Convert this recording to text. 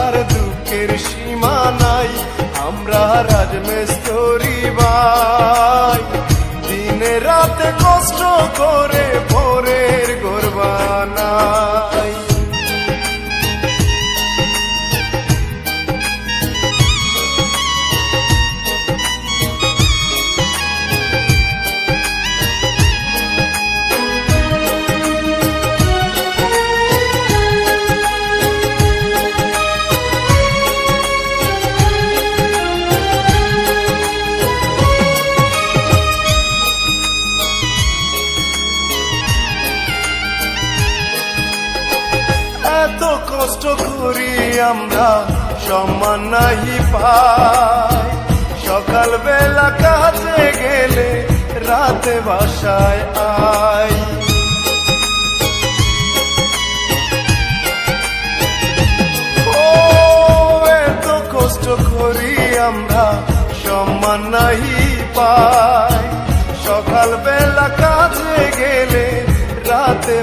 আর দুঃখের সীমা নাই। আমরা রাজমিস্ত্রি ভাই, দিনে রাতে কষ্ট করে ভোরের ঘর বানাই। এত কষ্ট করি আমরা সম্মান নাহি পাই। সকাল বেলা কাজে গেলে রাতে বাসায় আই। ও এত কষ্ট করি আমরা সম্মান নাহি পাই। সকাল বেলা কাজে গেলে রাতে